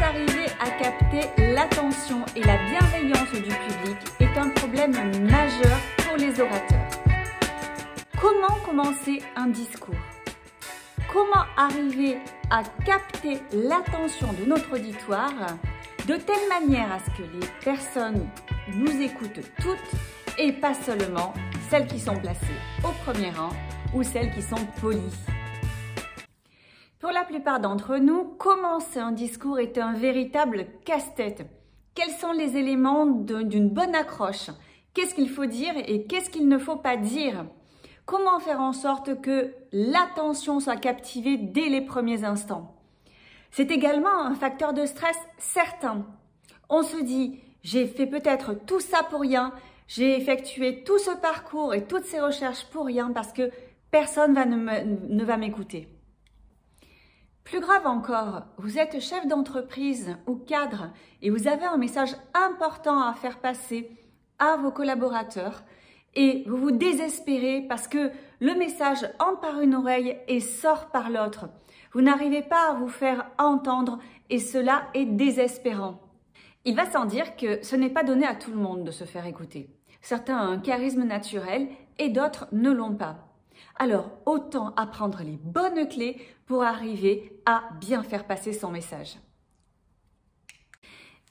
Arriver à capter l'attention et la bienveillance du public est un problème majeur pour les orateurs. Comment commencer un discours? Comment arriver à capter l'attention de notre auditoire de telle manière à ce que les personnes nous écoutent toutes et pas seulement celles qui sont placées au premier rang ou celles qui sont polies? Pour la plupart d'entre nous, commencer un discours est un véritable casse-tête. Quels sont les éléments d'une bonne accroche? Qu'est-ce qu'il faut dire et qu'est-ce qu'il ne faut pas dire? Comment faire en sorte que l'attention soit captivée dès les premiers instants? C'est également un facteur de stress certain. On se dit, j'ai fait peut-être tout ça pour rien, j'ai effectué tout ce parcours et toutes ces recherches pour rien parce que personne ne va m'écouter. Plus grave encore, vous êtes chef d'entreprise ou cadre et vous avez un message important à faire passer à vos collaborateurs et vous vous désespérez parce que le message entre par une oreille et sort par l'autre. Vous n'arrivez pas à vous faire entendre et cela est désespérant. Il va sans dire que ce n'est pas donné à tout le monde de se faire écouter. Certains ont un charisme naturel et d'autres ne l'ont pas. Alors, autant apprendre les bonnes clés pour arriver à bien faire passer son message.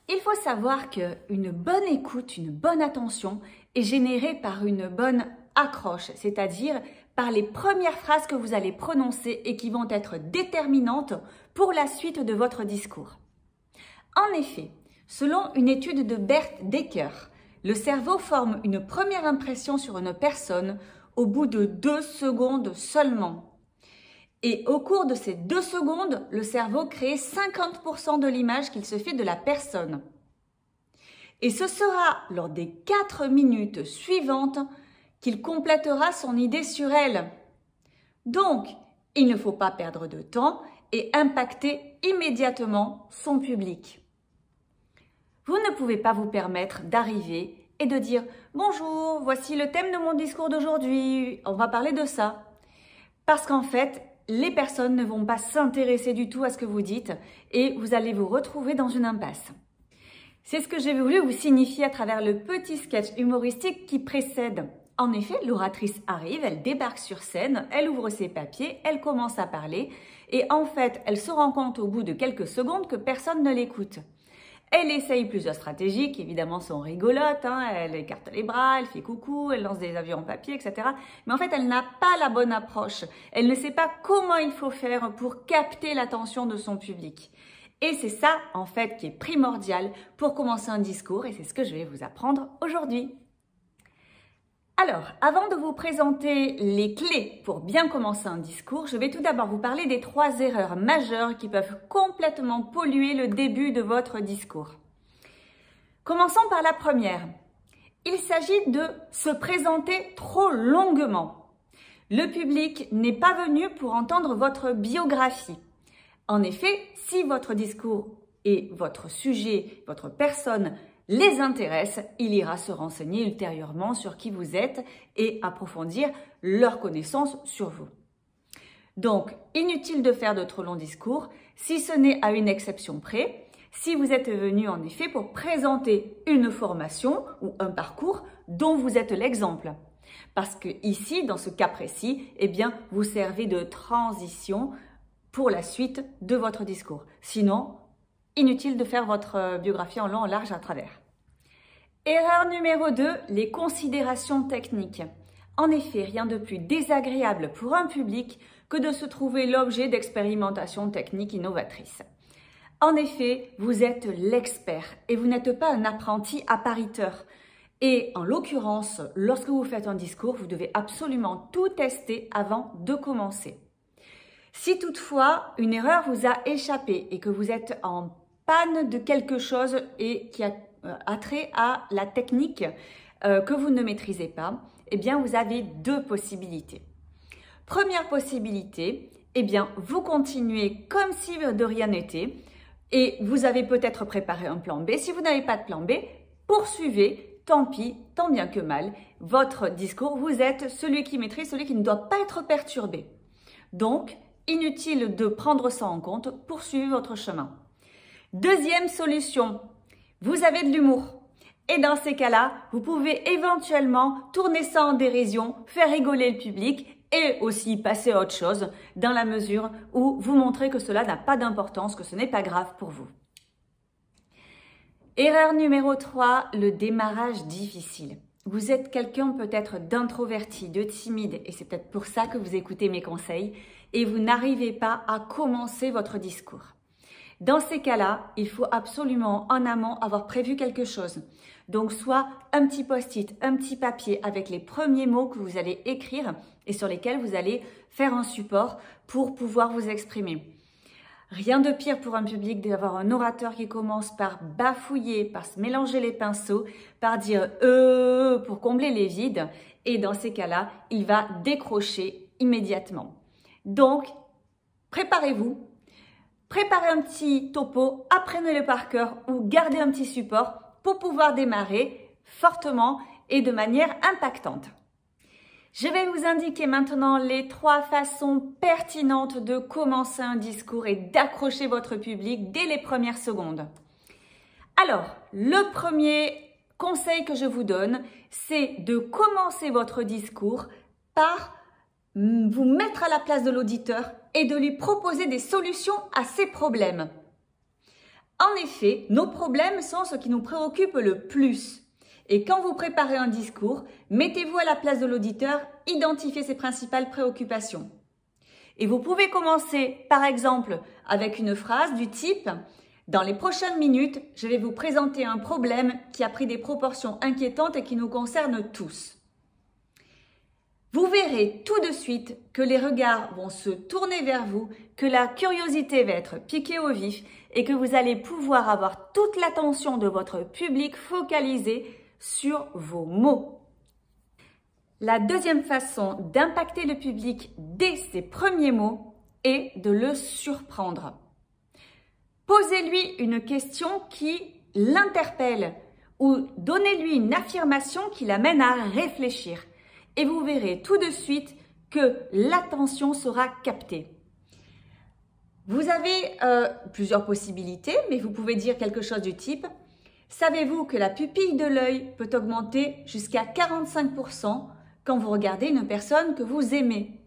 Il faut savoir qu'une bonne écoute, une bonne attention est générée par une bonne accroche, c'est-à-dire par les premières phrases que vous allez prononcer et qui vont être déterminantes pour la suite de votre discours. En effet, selon une étude de Bert Dekker, le cerveau forme une première impression sur une personne au bout de 2 secondes seulement. Et au cours de ces 2 secondes, le cerveau crée 50% de l'image qu'il se fait de la personne. Et ce sera lors des 4 minutes suivantes qu'il complétera son idée sur elle. Donc, il ne faut pas perdre de temps et impacter immédiatement son public. Vous ne pouvez pas vous permettre d'arriver et de dire « Bonjour, voici le thème de mon discours d'aujourd'hui, on va parler de ça ». Parce qu'en fait, les personnes ne vont pas s'intéresser du tout à ce que vous dites et vous allez vous retrouver dans une impasse. C'est ce que j'ai voulu vous signifier à travers le petit sketch humoristique qui précède. En effet, l'oratrice arrive, elle débarque sur scène, elle ouvre ses papiers, elle commence à parler et en fait, elle se rend compte au bout de quelques secondes que personne ne l'écoute. Elle essaye plusieurs stratégies qui évidemment sont rigolotes, elle écarte les bras, elle fait coucou, elle lance des avions en papier, etc. Mais en fait, elle n'a pas la bonne approche. Elle ne sait pas comment il faut faire pour capter l'attention de son public. Et c'est ça, en fait, qui est primordial pour commencer un discours et c'est ce que je vais vous apprendre aujourd'hui. Alors, avant de vous présenter les clés pour bien commencer un discours, je vais tout d'abord vous parler des 3 erreurs majeures qui peuvent complètement polluer le début de votre discours. Commençons par la première. Il s'agit de se présenter trop longuement. Le public n'est pas venu pour entendre votre biographie. En effet, si votre discours et votre sujet, votre personne les intéresse, il ira se renseigner ultérieurement sur qui vous êtes et approfondir leur connaissance sur vous. Donc, inutile de faire de trop longs discours, si ce n'est à une exception près, si vous êtes venu en effet pour présenter une formation ou un parcours dont vous êtes l'exemple. Parce que ici, dans ce cas précis, eh bien, vous servez de transition pour la suite de votre discours. Sinon, inutile de faire votre biographie en long, en large, à travers. Erreur numéro 2, les considérations techniques. En effet, rien de plus désagréable pour un public que de se trouver l'objet d'expérimentations techniques innovatrices. En effet, vous êtes l'expert et vous n'êtes pas un apprenti appariteur. Et en l'occurrence, lorsque vous faites un discours, vous devez absolument tout tester avant de commencer. Si toutefois une erreur vous a échappé et que vous êtes en panne de quelque chose et qui a trait à la technique que vous ne maîtrisez pas, eh bien vous avez deux possibilités. Première possibilité, eh bien vous continuez comme si de rien n'était et vous avez peut-être préparé un plan B. Si vous n'avez pas de plan B, poursuivez, tant pis, tant bien que mal, votre discours. Vous êtes celui qui maîtrise, celui qui ne doit pas être perturbé. Donc, inutile de prendre ça en compte, poursuivez votre chemin. Deuxième solution, vous avez de l'humour. Et dans ces cas-là, vous pouvez éventuellement tourner ça en dérision, faire rigoler le public et aussi passer à autre chose dans la mesure où vous montrez que cela n'a pas d'importance, que ce n'est pas grave pour vous. Erreur numéro 3, le démarrage difficile. Vous êtes quelqu'un peut-être d'introverti, de timide et c'est peut-être pour ça que vous écoutez mes conseils et vous n'arrivez pas à commencer votre discours. Dans ces cas-là, il faut absolument en amont avoir prévu quelque chose. Donc soit un petit post-it, un petit papier avec les premiers mots que vous allez écrire et sur lesquels vous allez faire un support pour pouvoir vous exprimer. Rien de pire pour un public d'avoir un orateur qui commence par bafouiller, par se mélanger les pinceaux, par dire pour combler les vides et dans ces cas-là, il va décrocher immédiatement. Donc, préparez-vous. Préparez un petit topo, apprenez-le par cœur ou gardez un petit support pour pouvoir démarrer fortement et de manière impactante. Je vais vous indiquer maintenant les 3 façons pertinentes de commencer un discours et d'accrocher votre public dès les premières secondes. Alors, le premier conseil que je vous donne, c'est de commencer votre discours par vous mettre à la place de l'auditeur et de lui proposer des solutions à ses problèmes. En effet, nos problèmes sont ce qui nous préoccupe le plus. Et quand vous préparez un discours, mettez-vous à la place de l'auditeur, identifiez ses principales préoccupations. Et vous pouvez commencer, par exemple, avec une phrase du type « Dans les prochaines minutes, je vais vous présenter un problème qui a pris des proportions inquiétantes et qui nous concerne tous. » Vous verrez tout de suite que les regards vont se tourner vers vous, que la curiosité va être piquée au vif et que vous allez pouvoir avoir toute l'attention de votre public focalisée sur vos mots. La deuxième façon d'impacter le public dès ses premiers mots est de le surprendre. Posez-lui une question qui l'interpelle ou donnez-lui une affirmation qui l'amène à réfléchir. Et vous verrez tout de suite que l'attention sera captée. Vous avez plusieurs possibilités, mais vous pouvez dire quelque chose du type « Savez-vous que la pupille de l'œil peut augmenter jusqu'à 45% quand vous regardez une personne que vous aimez ?»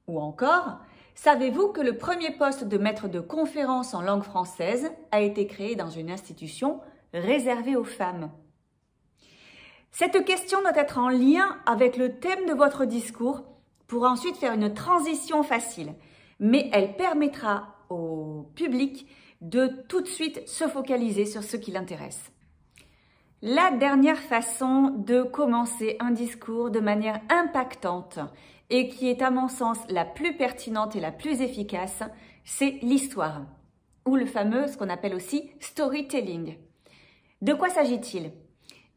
Ou encore « Savez-vous que le premier poste de maître de conférence en langue française a été créé dans une institution réservée aux femmes ?» Cette question doit être en lien avec le thème de votre discours pour ensuite faire une transition facile. Mais elle permettra au public de tout de suite se focaliser sur ce qui l'intéresse. La dernière façon de commencer un discours de manière impactante et qui est à mon sens la plus pertinente et la plus efficace, c'est l'histoire ou le fameux, ce qu'on appelle aussi storytelling. De quoi s'agit-il ?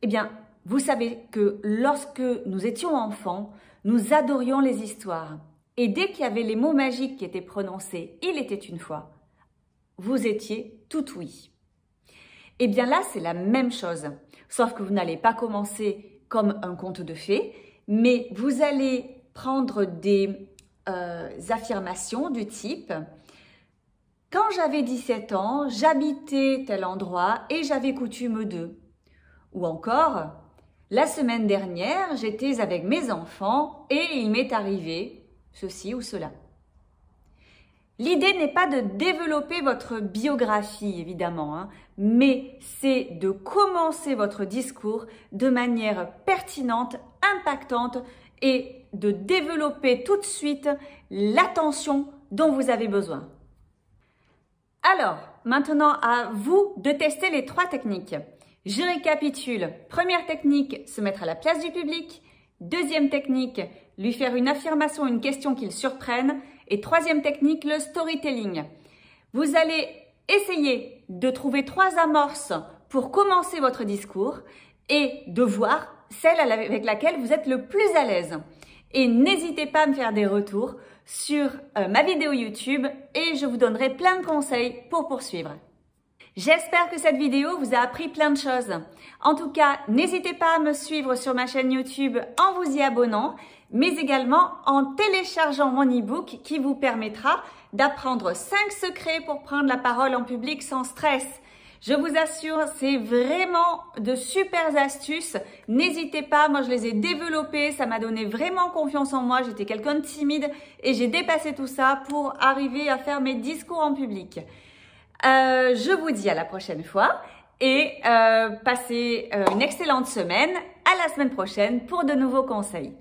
Eh bien, vous savez que lorsque nous étions enfants, nous adorions les histoires. Et dès qu'il y avait les mots magiques qui étaient prononcés, il était une fois, vous étiez tout oui. Et bien là, c'est la même chose, sauf que vous n'allez pas commencer comme un conte de fées, mais vous allez prendre des affirmations du type « Quand j'avais 17 ans, j'habitais tel endroit et j'avais coutume de… » Ou encore « La semaine dernière, j'étais avec mes enfants et il m'est arrivé ceci ou cela. » L'idée n'est pas de développer votre biographie, évidemment, hein, mais c'est de commencer votre discours de manière pertinente, impactante et de développer tout de suite l'attention dont vous avez besoin. Alors, maintenant à vous de tester les 3 techniques. Je récapitule. Première technique, se mettre à la place du public. Deuxième technique, lui faire une affirmation, une question qu'il surprenne. Et troisième technique, le storytelling. Vous allez essayer de trouver 3 amorces pour commencer votre discours et de voir celle avec laquelle vous êtes le plus à l'aise. Et n'hésitez pas à me faire des retours sur ma vidéo YouTube et je vous donnerai plein de conseils pour poursuivre. J'espère que cette vidéo vous a appris plein de choses. En tout cas, n'hésitez pas à me suivre sur ma chaîne YouTube en vous y abonnant, mais également en téléchargeant mon e-book qui vous permettra d'apprendre 5 secrets pour prendre la parole en public sans stress. Je vous assure, c'est vraiment de super astuces. N'hésitez pas, moi je les ai développées, ça m'a donné vraiment confiance en moi. J'étais quelqu'un de timide et j'ai dépassé tout ça pour arriver à faire mes discours en public. Je vous dis à la prochaine fois et passez une excellente semaine. À la semaine prochaine pour de nouveaux conseils.